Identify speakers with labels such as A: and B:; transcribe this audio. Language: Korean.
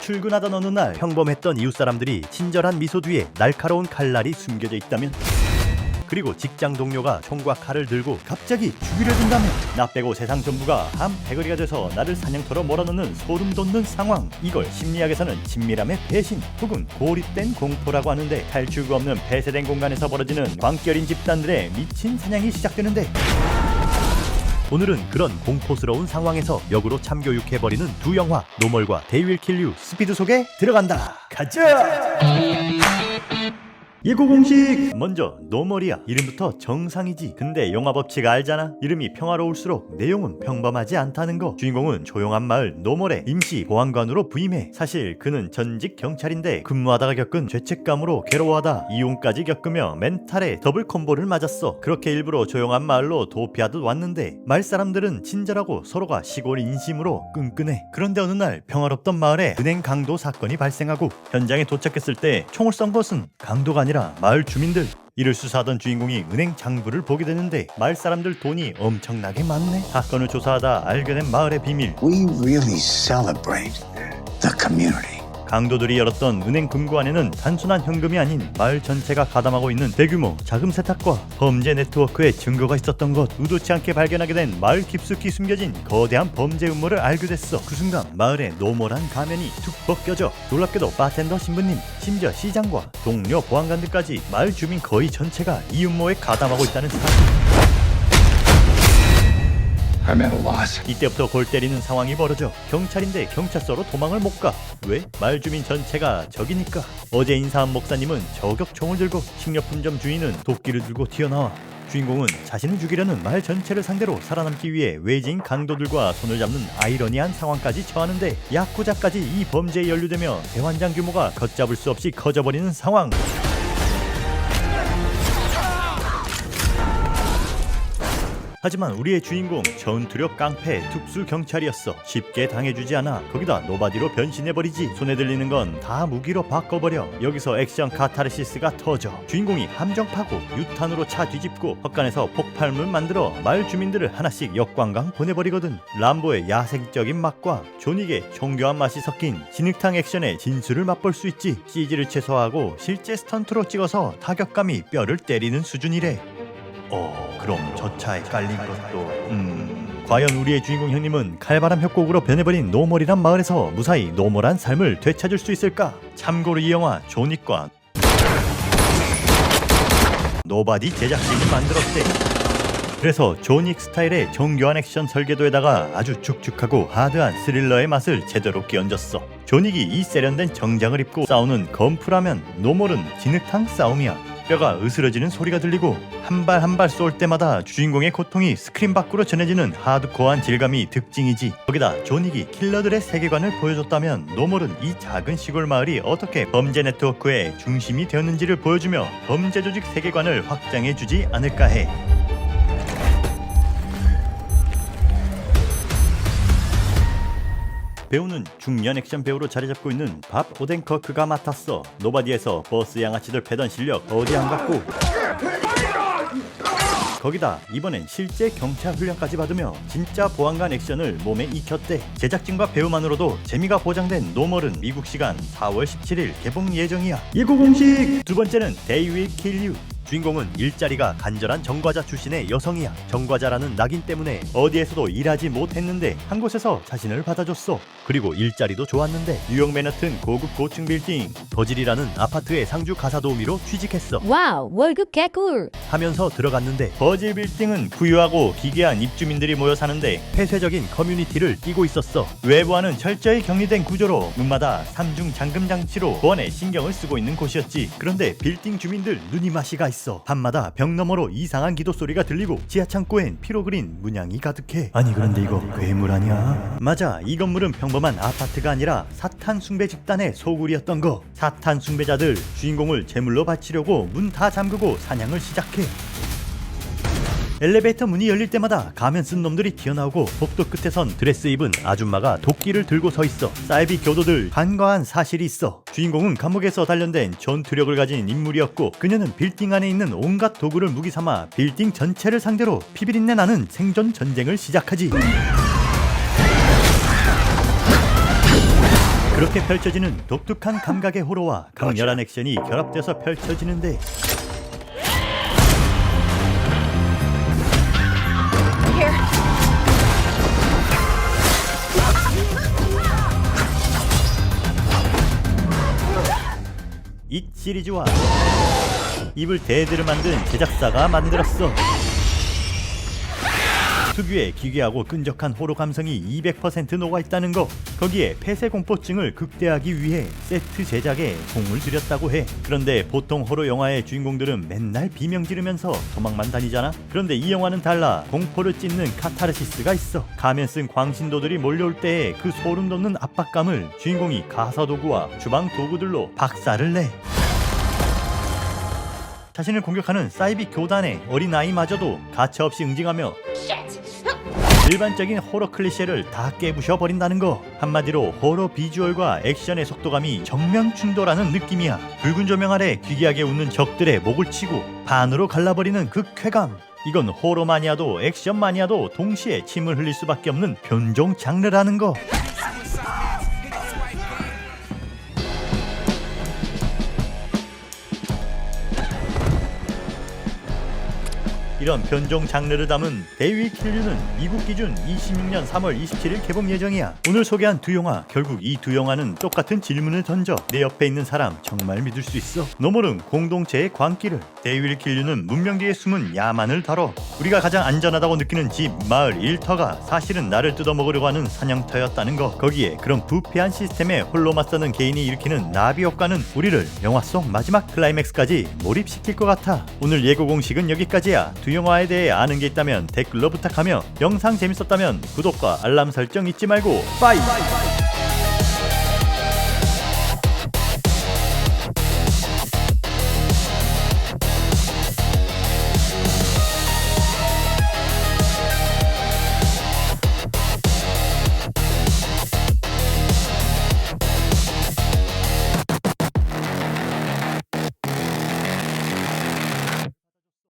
A: 출근하던 어느 날 평범했던 이웃 사람들이 친절한 미소 뒤에 날카로운 칼날이 숨겨져 있다면, 그리고 직장 동료가 총과 칼을 들고 갑자기 죽이려 든다면, 나 빼고 세상 전부가 한 패거리가 돼서 나를 사냥터로 몰아넣는 소름 돋는 상황. 이걸 심리학에서는 친밀함의 배신 혹은 고립된 공포라고 하는데, 탈출구 없는 폐쇄된 공간에서 벌어지는 광결인 집단들의 미친 사냥이 시작되는데, 오늘은 그런 공포스러운 상황에서 역으로 참교육해버리는 두 영화 노멀과 They Will Kill You 스피드 속에 들어간다. 가자! 예고 공식! 먼저 노멀이야. 이름부터 정상이지. 근데 영화 법칙 알잖아. 이름이 평화로울수록 내용은 평범하지 않다는 거. 주인공은 조용한 마을 노멀의 임시 보안관으로 부임해. 사실 그는 전직 경찰인데 근무하다가 겪은 죄책감으로 괴로워하다 이혼까지 겪으며 멘탈에 더블 콤보를 맞았어. 그렇게 일부러 조용한 마을로 도피하듯 왔는데, 마을 사람들은 친절하고 서로가 시골 인심으로 끈끈해. 그런데 어느 날 평화롭던 마을에 은행 강도 사건이 발생하고, 현장에 도착했을 때 총을 쏜 것은 강도가 아니라 마을 주민들. 이를 수사하던 주인공이 은행 장부를 보게 되는데, 마을 사람들 돈이 엄청나게 많네. 사건을 조사하다 알게 된 마을의 비밀.
B: We really celebrate the community.
A: 강도들이 열었던 은행 금고 안에는 단순한 현금이 아닌 마을 전체가 가담하고 있는 대규모 자금 세탁과 범죄 네트워크의 증거가 있었던 것. 의도치 않게 발견하게 된 마을 깊숙이 숨겨진 거대한 범죄 음모를 알게 됐어. 그 순간 마을에 노멀한 가면이 툭 벗겨져. 놀랍게도 바텐더 신부님, 심지어 시장과 동료 보안관들까지 마을 주민 거의 전체가 이 음모에 가담하고 있다는 사실.
B: I'm at a loss.
A: 이때부터 골 때리는 상황이 벌어져. 경찰인데 경찰서로 도망을 못 가. 왜? 마을 주민 전체가 적이니까. 어제 인사한 목사님은 저격총을 들고, 식료품점 주인은 도끼를 들고 튀어나와. 주인공은 자신을 죽이려는 마을 전체를 상대로 살아남기 위해 외지인 강도들과 손을 잡는 아이러니한 상황까지 처하는데, 야쿠자까지 이 범죄에 연루되며 대환장 규모가 걷잡을 수 없이 커져버리는 상황. 하지만 우리의 주인공 전투력 깡패 특수 경찰이었어. 쉽게 당해주지 않아. 거기다 노바디로 변신해버리지. 손에 들리는 건 다 무기로 바꿔버려. 여기서 액션 카타르시스가 터져. 주인공이 함정 파고 유탄으로 차 뒤집고 헛간에서 폭발물 만들어 마을 주민들을 하나씩 역관광 보내버리거든. 람보의 야생적인 맛과 존윅의 정교한 맛이 섞인 진흙탕 액션의 진수를 맛볼 수 있지. CG를 최소화하고 실제 스턴트로 찍어서 타격감이 뼈를 때리는 수준이래. 그럼 저 차에 깔린 것도 과연 우리의 주인공 형님은 칼바람 협곡으로 변해버린 노멀이란 마을에서 무사히 노멀한 삶을 되찾을 수 있을까? 참고로 이 영화 존윅과 노바디 제작진이 만들었대. 그래서 존윅 스타일의 정교한 액션 설계도에다가 아주 축축하고 하드한 스릴러의 맛을 제대로 끼얹었어. 존윅이 이 세련된 정장을 입고 싸우는 건프라면, 노멀은 진흙탕 싸움이야. 뼈가 으스러지는 소리가 들리고 한 발 한 발 쏠 때마다 주인공의 고통이 스크린 밖으로 전해지는 하드코어한 질감이 특징이지. 거기다 존윅이 킬러들의 세계관을 보여줬다면, 노멀은 이 작은 시골 마을이 어떻게 범죄 네트워크의 중심이 되었는지를 보여주며 범죄 조직 세계관을 확장해주지 않을까 해. 배우는 중년 액션 배우로 자리잡고 있는 밥 오덴커크가 맡았어. 노바디에서 버스 양아치들 패던 실력 어디 안 갔고, 거기다 이번엔 실제 경찰 훈련까지 받으며 진짜 보안관 액션을 몸에 익혔대. 제작진과 배우만으로도 재미가 보장된 노멀은 미국 시간 4월 17일 개봉 예정이야. 예고 공식! 두 번째는 They Will Kill You. 주인공은 일자리가 간절한 정과자 출신의 여성이야. 정과자라는 낙인 때문에 어디에서도 일하지 못했는데 한 곳에서 자신을 받아줬어. 그리고 일자리도 좋았는데 뉴욕 맨하튼 고급 고층 빌딩 버질이라는 아파트의 상주 가사 도우미로 취직했어.
C: 와우, 월급 개꿀!
A: 하면서 들어갔는데, 버질 빌딩은 부유하고 기괴한 입주민들이 모여 사는데 폐쇄적인 커뮤니티를 띠고 있었어. 외부와는 철저히 격리된 구조로 문마다 3중 잠금 장치로 보안에 신경을 쓰고 있는 곳이었지. 그런데 빌딩 주민들 눈이 맛이가 있어. 밤마다 벽 너머로 이상한 기도 소리가 들리고 지하 창고엔 피로 그린 문양이 가득해. 아니 그런데 이거 괴물 아니야? 맞아, 이 건물은 평범한 아파트가 아니라 사탄 숭배 집단의 소굴이었던 거. 사탄 숭배자들 주인공을 제물로 바치려고 문 다 잠그고 사냥을 시작해. 엘리베이터 문이 열릴 때마다 가면 쓴 놈들이 튀어나오고, 복도 끝에선 드레스 입은 아줌마가 도끼를 들고 서 있어. 사이비 교도들 간과한 사실이 있어. 주인공은 감옥에서 단련된 전투력을 가진 인물이었고, 그녀는 빌딩 안에 있는 온갖 도구를 무기 삼아 빌딩 전체를 상대로 피비린내 나는 생존 전쟁을 시작하지. 그렇게 펼쳐지는 독특한 감각의 호러와 강렬한 액션이 결합돼서 펼쳐지는데 이 시리즈와 입을 대대로 만든 제작사가 만들었어. 특유의 기괴하고 끈적한 호러 감성이 200% 녹아있다는 거. 거기에 폐쇄 공포증을 극대화하기 위해 세트 제작에 공을 들였다고 해. 그런데 보통 호러 영화의 주인공들은 맨날 비명 지르면서 도망만 다니잖아. 그런데 이 영화는 달라. 공포를 찢는 카타르시스가 있어. 가면 쓴 광신도들이 몰려올 때의 그 소름 돋는 압박감을 주인공이 가사도구와 주방 도구들로 박살을 내. 자신을 공격하는 사이비 교단의 어린아이마저도 가차없이 응징하며 일반적인 호러 클리셰를 다 깨부셔버린다는 거. 한마디로 호러 비주얼과 액션의 속도감이 정면 충돌하는 느낌이야. 붉은 조명 아래 기괴하게 웃는 적들의 목을 치고 반으로 갈라버리는 그 쾌감. 이건 호러 마니아도 액션 마니아도 동시에 침을 흘릴 수밖에 없는 변종 장르라는 거. 이런 변종 장르를 담은 데윌 킬류는 미국 기준 26년 3월 27일 개봉 예정이야. 오늘 소개한 두 영화, 결국 이 두 영화는 똑같은 질문을 던져. 내 옆에 있는 사람 정말 믿을 수 있어? 너 모르는 공동체의 광기를. 데윌 킬류는 문명 뒤에 숨은 야만을 다뤄. 우리가 가장 안전하다고 느끼는 집, 마을, 일터가 사실은 나를 뜯어먹으려고 하는 사냥터였다는 거. 거기에 그런 부패한 시스템에 홀로 맞서는 개인이 일으키는 나비 효과는 우리를 영화 속 마지막 클라이맥스까지 몰입시킬 것 같아. 오늘 예고 공식은 여기까지야. 두 영화에 대해 아는 게 있다면 댓글로 부탁하며, 영상 재밌었다면 구독과 알람 설정 잊지 말고 빠이!